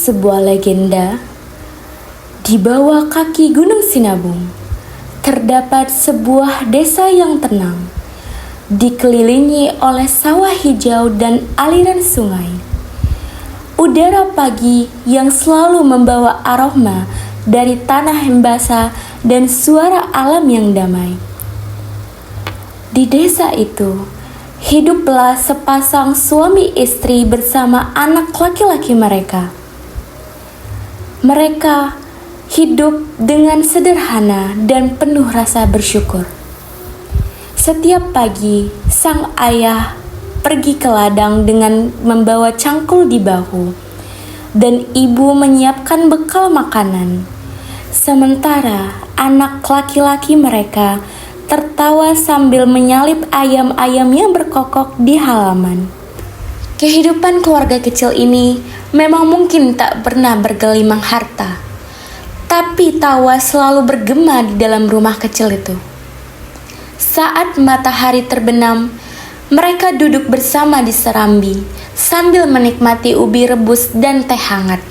sebuah legenda, di bawah kaki Gunung Sinabung terdapat sebuah desa yang tenang, dikelilingi oleh sawah hijau dan aliran sungai. Udara pagi yang selalu membawa aroma dari tanah yang basah dan suara alam yang damai. Di desa itu, hiduplah sepasang suami istri bersama anak laki-laki mereka. Mereka hidup dengan sederhana dan penuh rasa bersyukur. Setiap pagi, sang ayah pergi ke ladang dengan membawa cangkul di bahu, dan ibu menyiapkan bekal makanan. Sementara anak laki-laki mereka tertawa sambil menyalip ayam-ayam yang berkokok di halaman. Kehidupan keluarga kecil ini memang mungkin tak pernah bergelimang harta, tapi tawa selalu bergema di dalam rumah kecil itu. Saat matahari terbenam, mereka duduk bersama di serambi sambil menikmati ubi rebus dan teh hangat.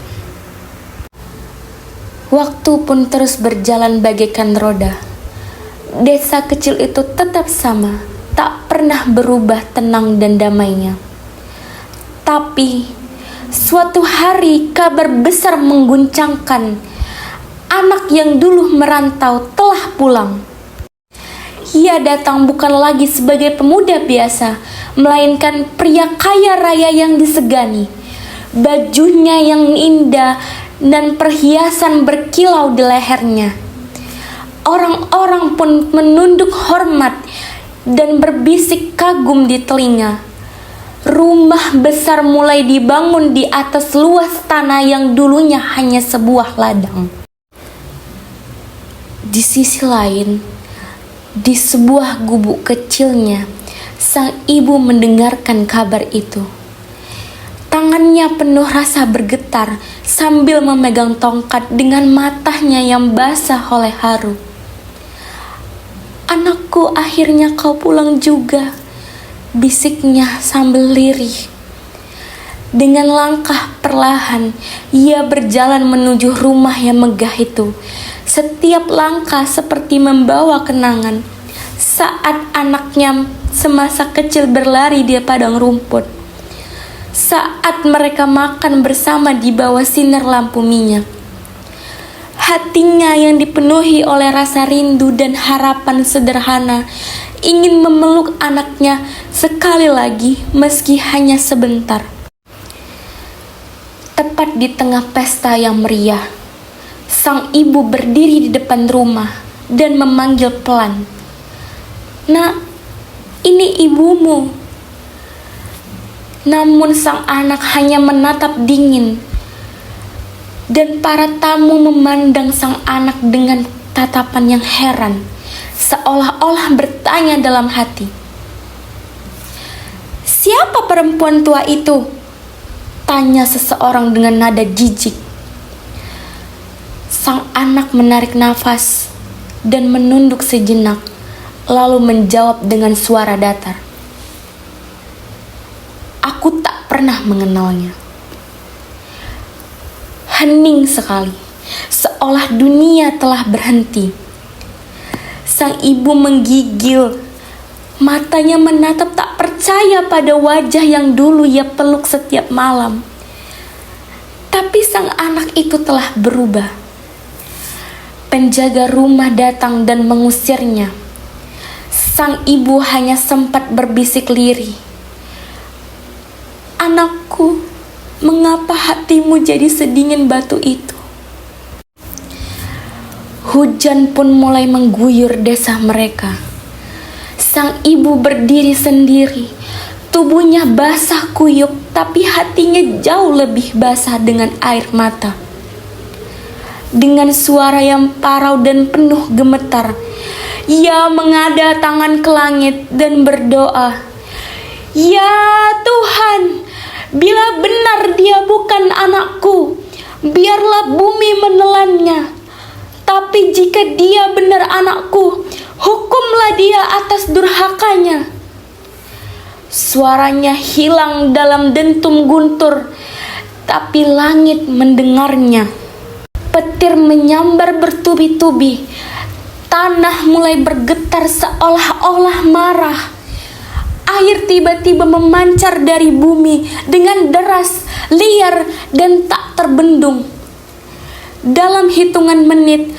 Waktu pun terus berjalan bagaikan roda. Desa kecil itu tetap sama, tak pernah berubah tenang dan damainya. Tapi, suatu hari kabar besar mengguncangkan. Anak yang dulu merantau telah pulang. Ia datang bukan lagi sebagai pemuda biasa, melainkan pria kaya raya yang disegani. Bajunya yang indah dan perhiasan berkilau di lehernya. Orang-orang pun menunduk hormat dan berbisik kagum di telinga. Rumah besar mulai dibangun di atas luas tanah yang dulunya hanya sebuah ladang. Di sisi lain, di sebuah gubuk kecilnya, sang ibu mendengarkan kabar itu. Tangannya penuh rasa bergetar sambil memegang tongkat dengan matanya yang basah oleh haru. "Anakku, akhirnya kau pulang juga," bisiknya sambil lirih. Dengan langkah perlahan, ia berjalan menuju rumah yang megah itu. Setiap langkah seperti membawa kenangan saat anaknya semasa kecil berlari di padang rumput. Saat mereka makan bersama di bawah sinar lampu minyak. Hatinya yang dipenuhi oleh rasa rindu dan harapan sederhana ingin memeluk anaknya sekali lagi meski hanya sebentar. Tepat di tengah pesta yang meriah, sang ibu berdiri di depan rumah dan memanggil pelan, "Nak, ini ibumu." Namun sang anak hanya menatap dingin, dan para tamu memandang sang anak dengan tatapan yang heran, seolah-olah bertanya dalam hati, "Siapa perempuan tua itu?" tanya seseorang dengan nada jijik. Sang anak menarik nafas dan menunduk sejenak, lalu menjawab dengan suara datar, "Aku tak pernah mengenalnya." Hening sekali, seolah dunia telah berhenti. Sang ibu menggigil, matanya menatap tak percaya pada wajah yang dulu ia peluk setiap malam. Tapi sang anak itu telah berubah. Penjaga rumah datang dan mengusirnya. Sang ibu hanya sempat berbisik lirih, "Anakku, mengapa hatimu jadi sedingin batu itu?" Hujan pun mulai mengguyur desa mereka. Sang ibu berdiri sendiri, tubuhnya basah kuyup, tapi hatinya jauh lebih basah dengan air mata. Dengan suara yang parau dan penuh gemetar, ia mengada tangan ke langit dan berdoa, "Ya Tuhan, bila benar dia bukan anakku, biarlah bumi menelannya. Tapi jika dia benar anakku, hukumlah dia atas durhakanya." Suaranya hilang dalam dentum guntur. tapi langit mendengarnya. Petir menyambar bertubi-tubi. Tanah mulai bergetar seolah-olah marah. Air tiba-tiba memancar dari bumi dengan deras, liar, dan tak terbendung. Dalam hitungan menit,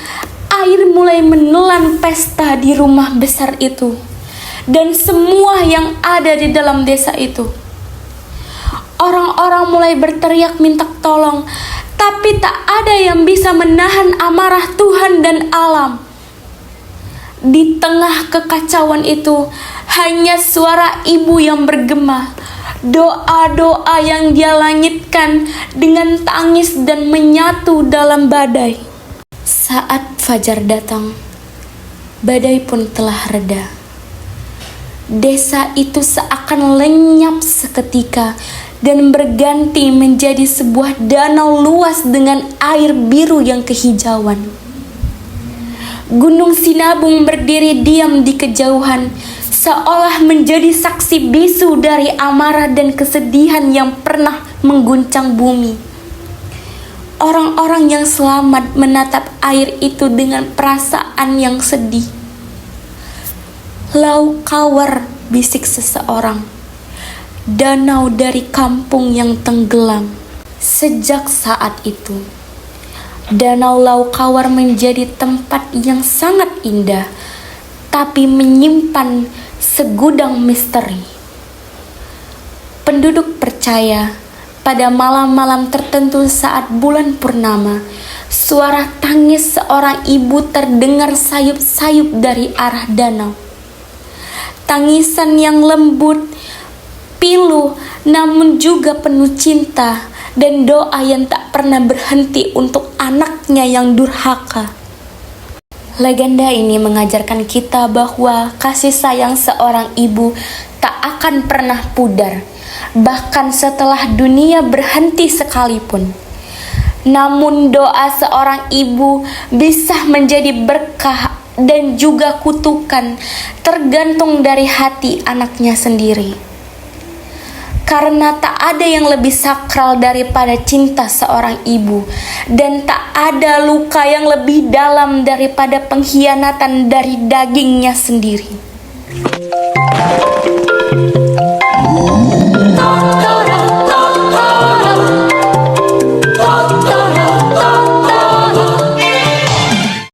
air mulai menelan pesta di rumah besar itu dan semua yang ada di dalam desa itu. Orang-orang mulai berteriak minta tolong, tapi tak ada yang bisa menahan amarah Tuhan dan alam. Di tengah kekacauan itu, hanya suara ibu yang bergema, doa-doa yang dia langitkan dengan tangis dan menyatu dalam badai. Saat fajar datang, badai pun telah reda. Desa itu seakan lenyap seketika dan berganti menjadi sebuah danau luas dengan air biru yang kehijauan. Gunung Sinabung berdiri diam di kejauhan, seolah menjadi saksi bisu dari amarah dan kesedihan yang pernah mengguncang bumi. Orang-orang yang selamat menatap air itu dengan perasaan yang sedih. "Lau Kawar," bisik seseorang, "danau dari kampung yang tenggelam." Sejak saat itu, Danau Lau Kawar menjadi tempat yang sangat indah, tapi menyimpan segudang misteri. Penduduk percaya pada malam-malam tertentu saat bulan purnama, suara tangis seorang ibu terdengar sayup-sayup dari arah danau. Tangisan yang lembut, pilu, namun juga penuh cinta dan doa yang tak pernah berhenti untuk anaknya yang durhaka. Legenda ini mengajarkan kita bahwa kasih sayang seorang ibu tak akan pernah pudar, bahkan setelah dunia berhenti sekalipun. Namun doa seorang ibu bisa menjadi berkah dan juga kutukan, tergantung dari hati anaknya sendiri. Karena tak ada yang lebih sakral daripada cinta seorang ibu, dan tak ada luka yang lebih dalam daripada pengkhianatan dari dagingnya sendiri.